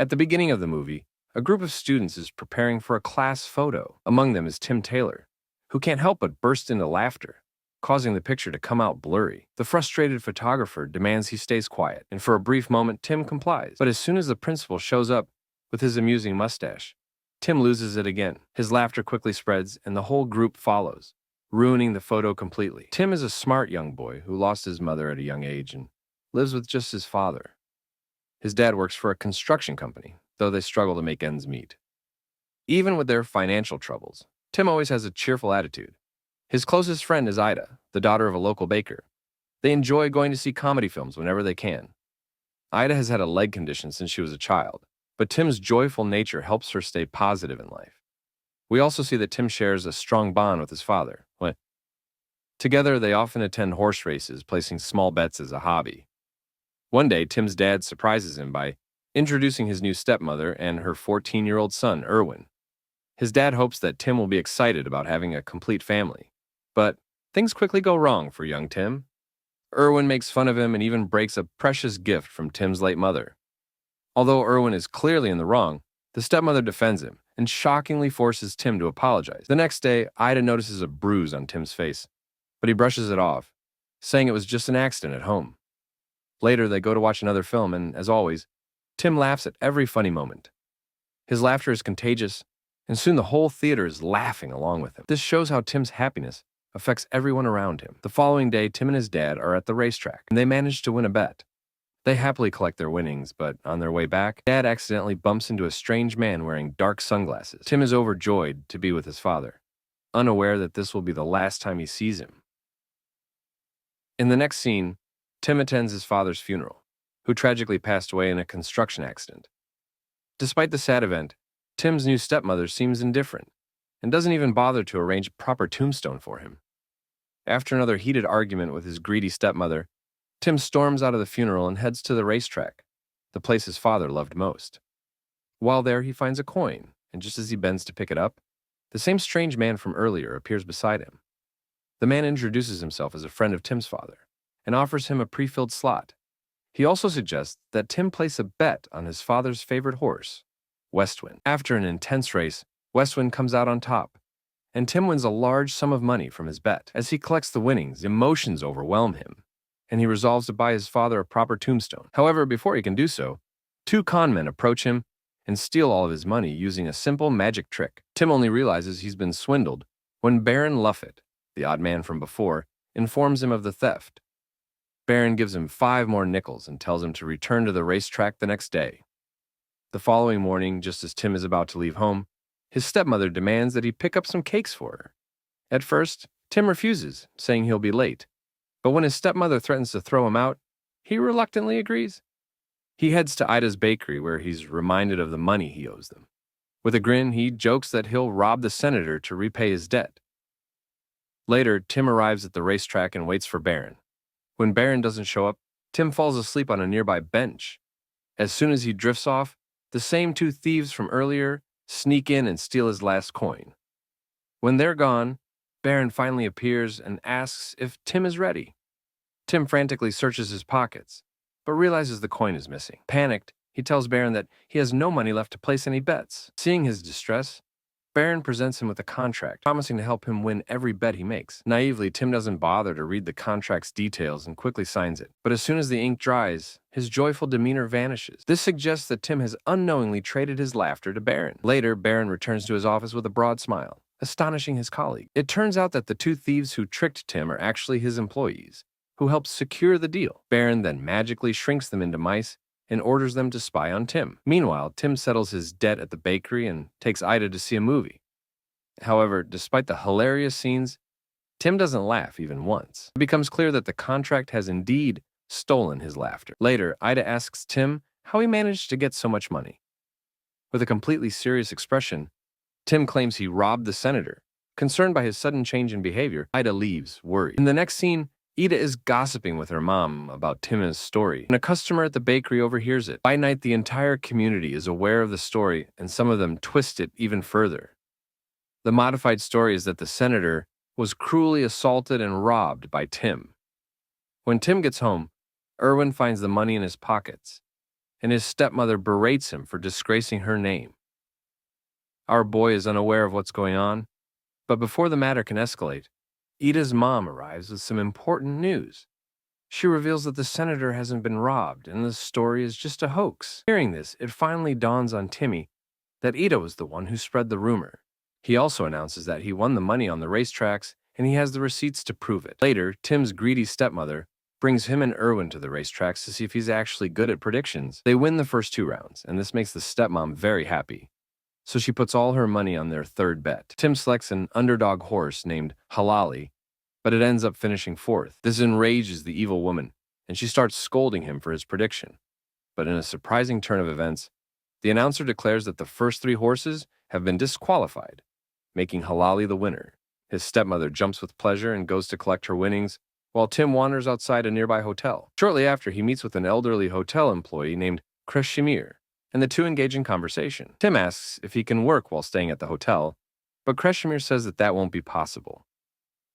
At the beginning of the movie, a group of students is preparing for a class photo. Among them is Tim Taylor, who can't help but burst into laughter, causing the picture to come out blurry. The frustrated photographer demands he stays quiet, and for a brief moment, Tim complies. But as soon as the principal shows up with his amusing mustache, Tim loses it again. His laughter quickly spreads, and the whole group follows, ruining the photo completely. Tim is a smart young boy who lost his mother at a young age and lives with just his father. His dad works for a construction company, though they struggle to make ends meet. Even with their financial troubles, Tim always has a cheerful attitude. His closest friend is Ida, the daughter of a local baker. They enjoy going to see comedy films whenever they can. Ida has had a leg condition since she was a child, but Tim's joyful nature helps her stay positive in life. We also see that Tim shares a strong bond with his father. Together, they often attend horse races, placing small bets as a hobby. One day, Tim's dad surprises him by introducing his new stepmother and her 14-year-old son, Erwin. His dad hopes that Tim will be excited about having a complete family. But things quickly go wrong for young Tim. Erwin makes fun of him and even breaks a precious gift from Tim's late mother. Although Erwin is clearly in the wrong, the stepmother defends him and shockingly forces Tim to apologize. The next day, Ida notices a bruise on Tim's face, but he brushes it off, saying it was just an accident at home. Later, they go to watch another film, and as always, Tim laughs at every funny moment. His laughter is contagious, and soon the whole theater is laughing along with him. This shows how Tim's happiness affects everyone around him. The following day, Tim and his dad are at the racetrack, and they manage to win a bet. They happily collect their winnings, but on their way back, Dad accidentally bumps into a strange man wearing dark sunglasses. Tim is overjoyed to be with his father, unaware that this will be the last time he sees him. In the next scene, Tim attends his father's funeral, who tragically passed away in a construction accident. Despite the sad event, Tim's new stepmother seems indifferent and doesn't even bother to arrange a proper tombstone for him. After another heated argument with his greedy stepmother, Tim storms out of the funeral and heads to the racetrack, the place his father loved most. While there, he finds a coin, and just as he bends to pick it up, the same strange man from earlier appears beside him. The man introduces himself as a friend of Tim's father and offers him a pre-filled slot. He also suggests that Tim place a bet on his father's favorite horse, Westwind. After an intense race, Westwind comes out on top, and Tim wins a large sum of money from his bet. As he collects the winnings, emotions overwhelm him, and he resolves to buy his father a proper tombstone. However, before he can do so, two con men approach him and steal all of his money using a simple magic trick. Tim only realizes he's been swindled when Baron Luffett, the odd man from before, informs him of the theft. Baron gives him 5 more nickels and tells him to return to the racetrack the next day. The following morning, just as Tim is about to leave home, his stepmother demands that he pick up some cakes for her. At first, Tim refuses, saying he'll be late. But when his stepmother threatens to throw him out, he reluctantly agrees. He heads to Ida's bakery, where he's reminded of the money he owes them. With a grin, he jokes that he'll rob the senator to repay his debt. Later, Tim arrives at the racetrack and waits for Baron. When Baron doesn't show up, Tim falls asleep on a nearby bench. As soon as he drifts off, the same 2 thieves from earlier sneak in and steal his last coin. When they're gone, Baron finally appears and asks if Tim is ready. Tim frantically searches his pockets, but realizes the coin is missing. Panicked, he tells Baron that he has no money left to place any bets. Seeing his distress, Baron presents him with a contract, promising to help him win every bet he makes. Naively, Tim doesn't bother to read the contract's details and quickly signs it. But as soon as the ink dries, his joyful demeanor vanishes. This suggests that Tim has unknowingly traded his laughter to Baron. Later, Baron returns to his office with a broad smile, astonishing his colleague. It turns out that the 2 thieves who tricked Tim are actually his employees, who helped secure the deal. Baron then magically shrinks them into mice and orders them to spy on Tim. Meanwhile, Tim settles his debt at the bakery and takes Ida to see a movie. However, despite the hilarious scenes, Tim doesn't laugh even once. It becomes clear that the contract has indeed stolen his laughter. Later, Ida asks Tim how he managed to get so much money. With a completely serious expression, Tim claims he robbed the senator. Concerned by his sudden change in behavior, Ida leaves, worried. In the next scene, Ida is gossiping with her mom about Tim's story, and a customer at the bakery overhears it. By night, the entire community is aware of the story, and some of them twist it even further. The modified story is that the senator was cruelly assaulted and robbed by Tim. When Tim gets home, Erwin finds the money in his pockets. and his stepmother berates him for disgracing her name. Our boy is unaware of what's going on, but before the matter can escalate, Ida's mom arrives with some important news. She reveals that the senator hasn't been robbed and the story is just a hoax. Hearing this, it finally dawns on Timmy that Ida was the one who spread the rumor. He also announces that he won the money on the racetracks and he has the receipts to prove it. Later, Tim's greedy stepmother brings him and Erwin to the racetracks to see if he's actually good at predictions. They win the first 2 rounds, and this makes the stepmom very happy. So she puts all her money on their third bet. Tim selects an underdog horse named Halali, but it ends up finishing 4th. This enrages the evil woman, and she starts scolding him for his prediction. But in a surprising turn of events, the announcer declares that the first 3 horses have been disqualified, making Halali the winner. His stepmother jumps with pleasure and goes to collect her winnings, while Tim wanders outside a nearby hotel. Shortly after, he meets with an elderly hotel employee named Kreshimir, and the two engage in conversation. Tim asks if he can work while staying at the hotel, but Kreshimir says that that won't be possible.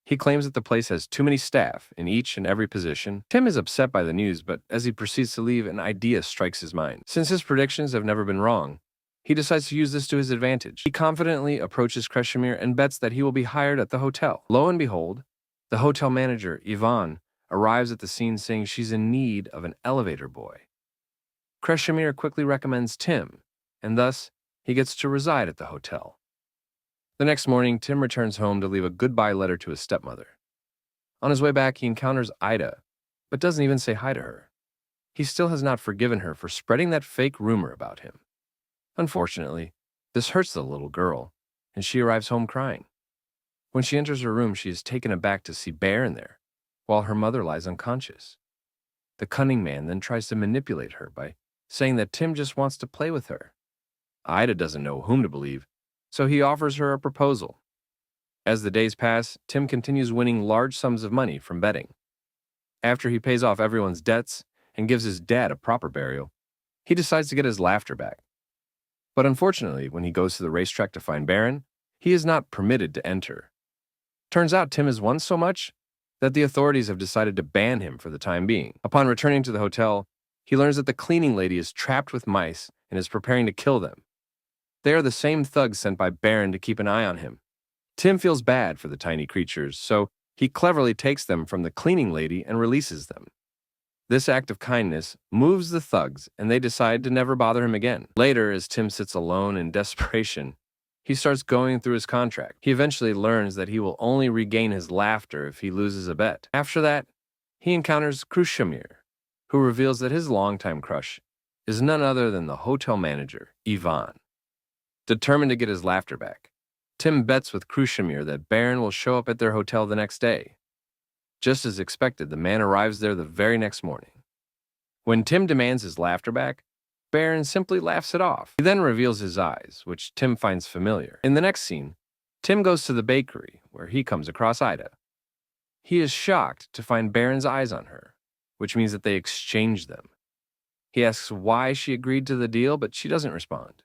He claims that the place has too many staff in each and every position. Tim is upset by the news, but as he proceeds to leave, an idea strikes his mind. Since his predictions have never been wrong, he decides to use this to his advantage. He confidently approaches Kreshimir and bets that he will be hired at the hotel. Lo and behold, the hotel manager, Ivan, arrives at the scene saying she's in need of an elevator boy. Kreshimir quickly recommends Tim, and thus he gets to reside at the hotel. The next morning, Tim returns home to leave a goodbye letter to his stepmother. On his way back, he encounters Ida, but doesn't even say hi to her. He still has not forgiven her for spreading that fake rumor about him. Unfortunately, this hurts the little girl, and she arrives home crying. When she enters her room, she is taken aback to see Baron there, while her mother lies unconscious. The cunning man then tries to manipulate her by saying that Tim just wants to play with her. Ida doesn't know whom to believe, so he offers her a proposal. As the days pass, Tim continues winning large sums of money from betting. After he pays off everyone's debts and gives his dad a proper burial, he decides to get his laughter back. But unfortunately, when he goes to the racetrack to find Baron, he is not permitted to enter. Turns out Tim has won so much that the authorities have decided to ban him for the time being. Upon returning to the hotel, he learns that the cleaning lady is trapped with mice and is preparing to kill them. They are the same thugs sent by Baron to keep an eye on him. Tim feels bad for the tiny creatures, so he cleverly takes them from the cleaning lady and releases them. This act of kindness moves the thugs, and they decide to never bother him again. Later, as Tim sits alone in desperation, he starts going through his contract. He eventually learns that he will only regain his laughter if he loses a bet. After that, he encounters Kreshimir, who reveals that his longtime crush is none other than the hotel manager, Ivan. Determined to get his laughter back, Tim bets with Kreshimir that Baron will show up at their hotel the next day. Just as expected, the man arrives there the very next morning. When Tim demands his laughter back, Baron simply laughs it off. He then reveals his eyes, which Tim finds familiar. In the next scene, Tim goes to the bakery, where he comes across Ida. He is shocked to find Baron's eyes on her, which means that they exchange them. He asks why she agreed to the deal, but she doesn't respond.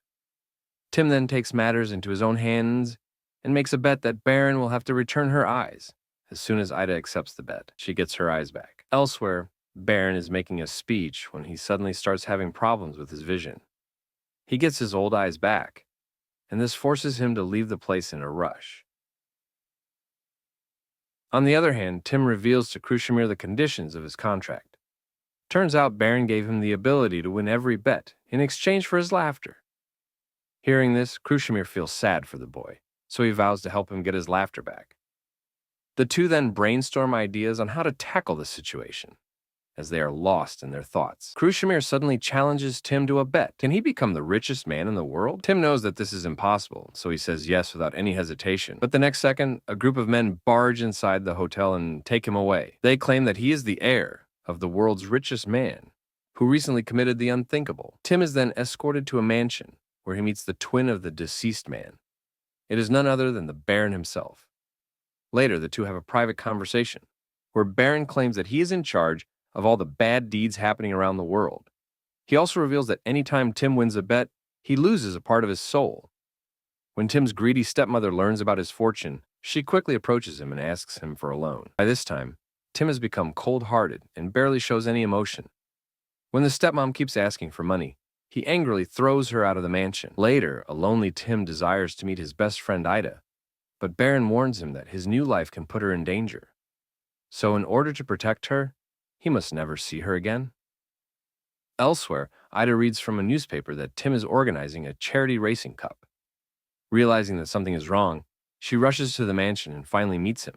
Tim then takes matters into his own hands and makes a bet that Baron will have to return her eyes. As soon as Ida accepts the bet, she gets her eyes back. Elsewhere, Baron is making a speech when he suddenly starts having problems with his vision. He gets his old eyes back, and this forces him to leave the place in a rush. On the other hand, Tim reveals to Kreshimir the conditions of his contract. Turns out Baron gave him the ability to win every bet in exchange for his laughter. Hearing this, Kreshimir feels sad for the boy, so he vows to help him get his laughter back. The two then brainstorm ideas on how to tackle the situation, as they are lost in their thoughts. Kreshimir suddenly challenges Tim to a bet. Can he become the richest man in the world? Tim knows that this is impossible, so he says yes without any hesitation. But the next second, a group of men barge inside the hotel and take him away. They claim that he is the heir of the world's richest man, who recently committed the unthinkable. Tim is then escorted to a mansion, where he meets the twin of the deceased man. It is none other than the Baron himself. Later, the two have a private conversation, where Baron claims that he is in charge of all the bad deeds happening around the world. He also reveals that anytime Tim wins a bet, he loses a part of his soul. When Tim's greedy stepmother learns about his fortune, she quickly approaches him and asks him for a loan. By this time, Tim has become cold-hearted and barely shows any emotion. When the stepmom keeps asking for money, he angrily throws her out of the mansion. Later, a lonely Tim desires to meet his best friend Ida, but Baron warns him that his new life can put her in danger. So in order to protect her, he must never see her again. Elsewhere, Ida reads from a newspaper that Tim is organizing a charity racing cup. Realizing that something is wrong, she rushes to the mansion and finally meets him.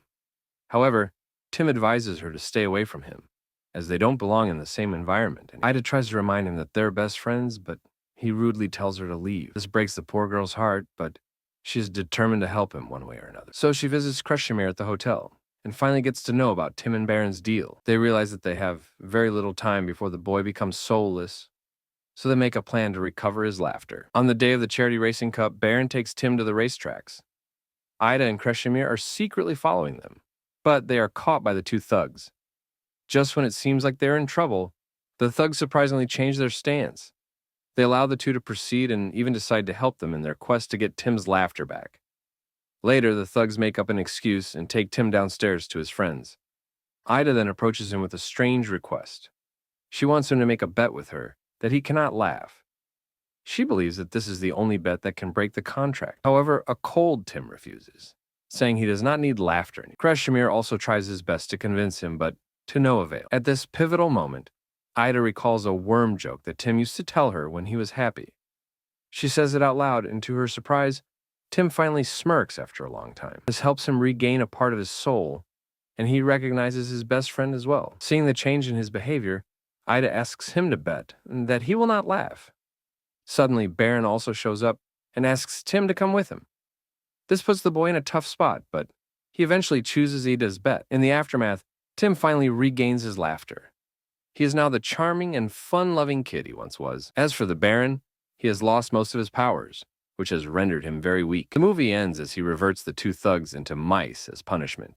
However, Tim advises her to stay away from him, as they don't belong in the same environment, and Ida tries to remind him that they're best friends, but he rudely tells her to leave. This breaks the poor girl's heart, but she is determined to help him one way or another. So she visits Kreshimir at the hotel, and finally gets to know about Tim and Baron's deal. They realize that they have very little time before the boy becomes soulless, so they make a plan to recover his laughter. On the day of the charity racing cup, Baron takes Tim to the racetracks. Ida and Kreshimir are secretly following them, but they are caught by the two thugs. Just when it seems like they're in trouble, the thugs surprisingly change their stance. They allow the two to proceed and even decide to help them in their quest to get Tim's laughter back. Later, the thugs make up an excuse and take Tim downstairs to his friends. Ida then approaches him with a strange request. She wants him to make a bet with her that he cannot laugh. She believes that this is the only bet that can break the contract. However, a cold Tim refuses, saying he does not need laughter. Kreshimir also tries his best to convince him, but to no avail. At this pivotal moment, Ida recalls a worm joke that Tim used to tell her when he was happy. She says it out loud, and to her surprise, Tim finally smirks after a long time. This helps him regain a part of his soul, and he recognizes his best friend as well. Seeing the change in his behavior, Ida asks him to bet that he will not laugh. Suddenly, Baron also shows up and asks Tim to come with him. This puts the boy in a tough spot, but he eventually chooses Ida's bet. In the aftermath, Tim finally regains his laughter. He is now the charming and fun-loving kid he once was. As for the Baron, he has lost most of his powers, which has rendered him very weak. The movie ends as he reverts the two thugs into mice as punishment.